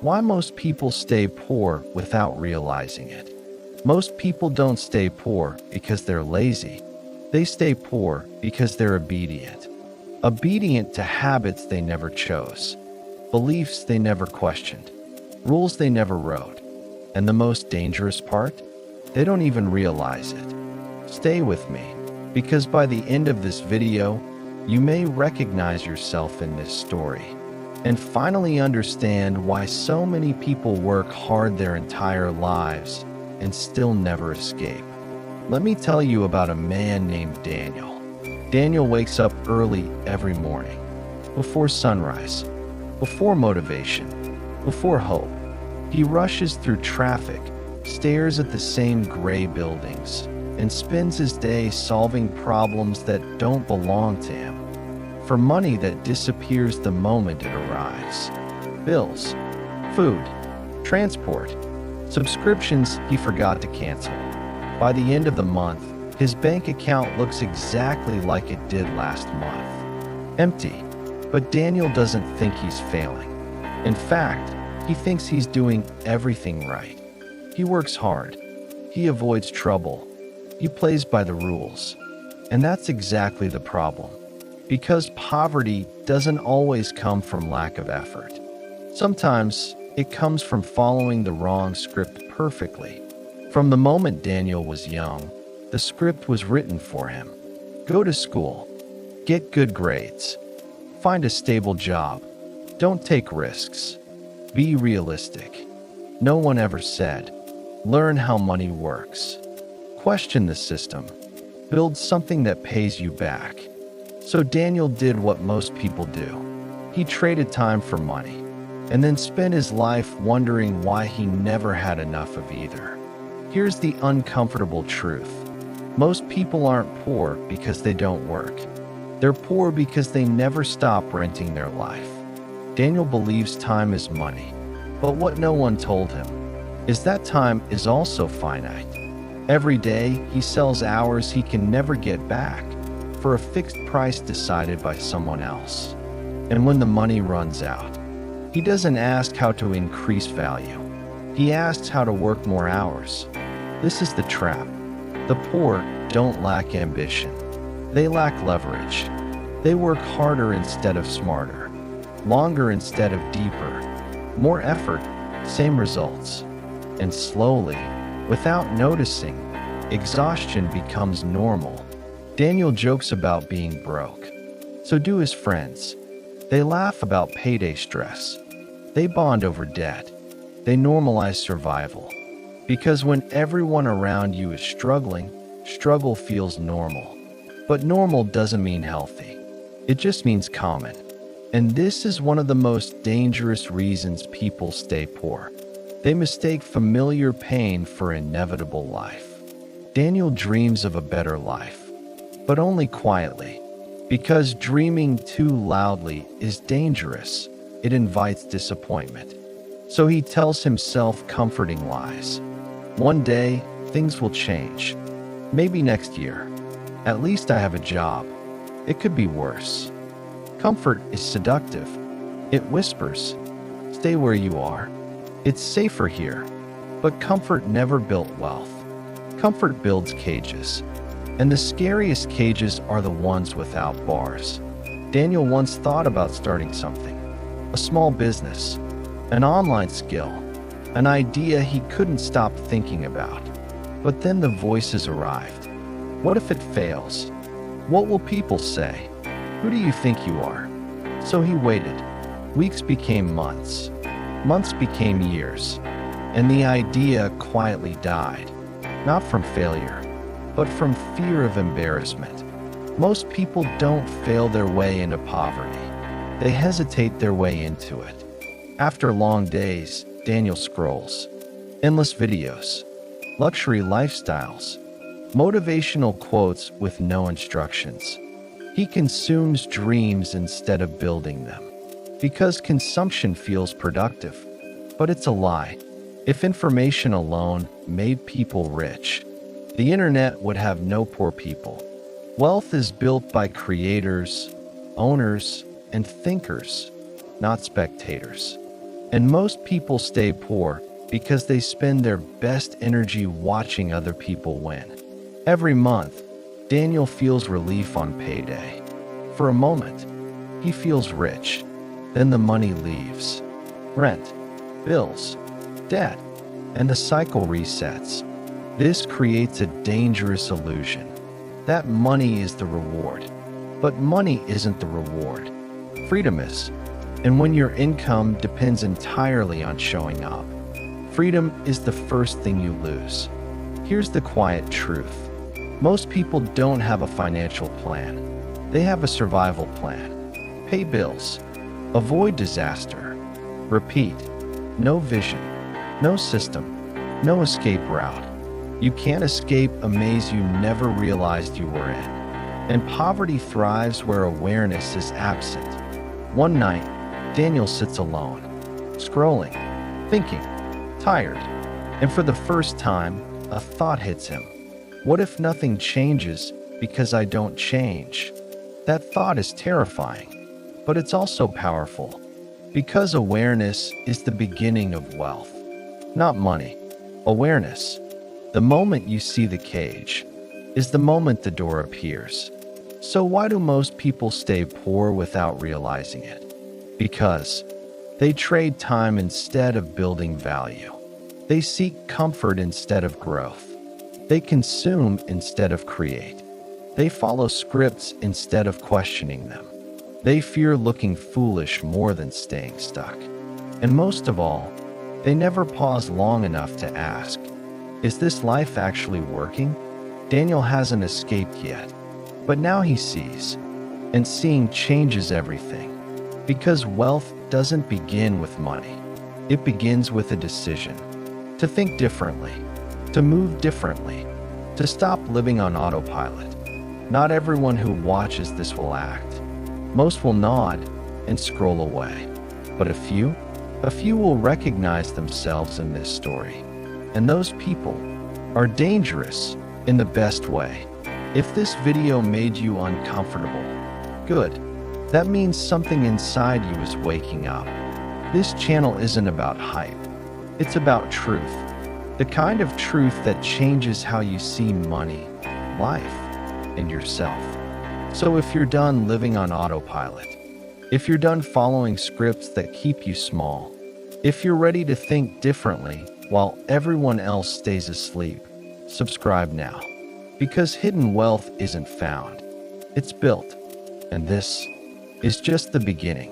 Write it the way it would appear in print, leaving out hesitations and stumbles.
Why most people stay poor without realizing it. Most people don't stay poor because they're lazy. They stay poor because they're obedient. Obedient to habits they never chose, beliefs they never questioned, rules they never wrote. And the most dangerous part? They don't even realize it. Stay with me, because by the end of this video, you may recognize yourself in this story and finally understand why so many people work hard their entire lives and still never escape. Let me tell you about a man named Daniel. Daniel wakes up early every morning, before sunrise, before motivation, before hope. He rushes through traffic, stares at the same gray buildings, and spends his day solving problems that don't belong to him, for money that disappears the moment it arrives. Bills, food, transport, subscriptions he forgot to cancel. By the end of the month, his bank account looks exactly like it did last month. Empty. But Daniel doesn't think he's failing. In fact, he thinks he's doing everything right. He works hard. He avoids trouble. He plays by the rules. And that's exactly the problem. Because poverty doesn't always come from lack of effort. Sometimes it comes from following the wrong script perfectly. From the moment Daniel was young, the script was written for him. Go to school. Get good grades. Find a stable job. Don't take risks. Be realistic. No one ever said, learn how money works. Question the system. Build something that pays you back. So Daniel did what most people do. He traded time for money, and then spent his life wondering why he never had enough of either. Here's the uncomfortable truth. Most people aren't poor because they don't work. They're poor because they never stop renting their life. Daniel believes time is money, but what no one told him is that time is also finite. Every day, he sells hours he can never get back for a fixed price decided by someone else. And when the money runs out, he doesn't ask how to increase value. He asks how to work more hours. This is the trap. The poor don't lack ambition. They lack leverage. They work harder instead of smarter, longer instead of deeper, more effort, same results. And slowly, without noticing, exhaustion becomes normal. Daniel jokes about being broke. So do his friends. They laugh about payday stress. They bond over debt. They normalize survival. Because when everyone around you is struggling, struggle feels normal. But normal doesn't mean healthy. It just means common. And this is one of the most dangerous reasons people stay poor. They mistake familiar pain for inevitable life. Daniel dreams of a better life, but only quietly. Because dreaming too loudly is dangerous. It invites disappointment. So he tells himself comforting lies. One day, things will change. Maybe next year. At least I have a job. It could be worse. Comfort is seductive. It whispers, stay where you are. It's safer here. But comfort never built wealth. Comfort builds cages. And the scariest cages are the ones without bars. Daniel once thought about starting something. A small business. An online skill. An idea he couldn't stop thinking about. But then the voices arrived. What if it fails? What will people say? Who do you think you are? So he waited. Weeks became months. Months became years. And the idea quietly died. Not from failure, but from fear of embarrassment. Most people don't fail their way into poverty. They hesitate their way into it. After long days, Daniel scrolls. Endless videos. Luxury lifestyles. Motivational quotes with no instructions. He consumes dreams instead of building them. Because consumption feels productive. But it's a lie. If information alone made people rich, the internet would have no poor people. Wealth is built by creators, owners, and thinkers, not spectators. And most people stay poor because they spend their best energy watching other people win. Every month, Daniel feels relief on payday. For a moment, he feels rich. Then the money leaves. Rent, bills, debt, and the cycle resets. This creates a dangerous illusion that money is the reward. But money isn't the reward. Freedom is. And when your income depends entirely on showing up, freedom is the first thing you lose. Here's the quiet truth. Most people don't have a financial plan. They have a survival plan. Pay bills. Avoid disaster. Repeat. No vision. No system. No escape route. You can't escape a maze you never realized you were in. And poverty thrives where awareness is absent. One night, Daniel sits alone, scrolling, thinking, tired, and for the first time, a thought hits him. What if nothing changes because I don't change? That thought is terrifying, but it's also powerful, because awareness is the beginning of wealth. Not money, awareness. The moment you see the cage is the moment the door appears. So why do most people stay poor without realizing it? Because they trade time instead of building value. They seek comfort instead of growth. They consume instead of create. They follow scripts instead of questioning them. They fear looking foolish more than staying stuck. And most of all, they never pause long enough to ask, is this life actually working? Daniel hasn't escaped yet, but now he sees, and seeing changes everything. Because wealth doesn't begin with money. It begins with a decision. To think differently. To move differently. To stop living on autopilot. Not everyone who watches this will act. Most will nod and scroll away. But a few will recognize themselves in this story. And those people are dangerous in the best way. If this video made you uncomfortable, good. That means something inside you is waking up. This channel isn't about hype. It's about truth. The kind of truth that changes how you see money, life, and yourself. So if you're done living on autopilot, if you're done following scripts that keep you small, if you're ready to think differently while everyone else stays asleep, subscribe now. Because hidden wealth isn't found, it's built. And this is just the beginning.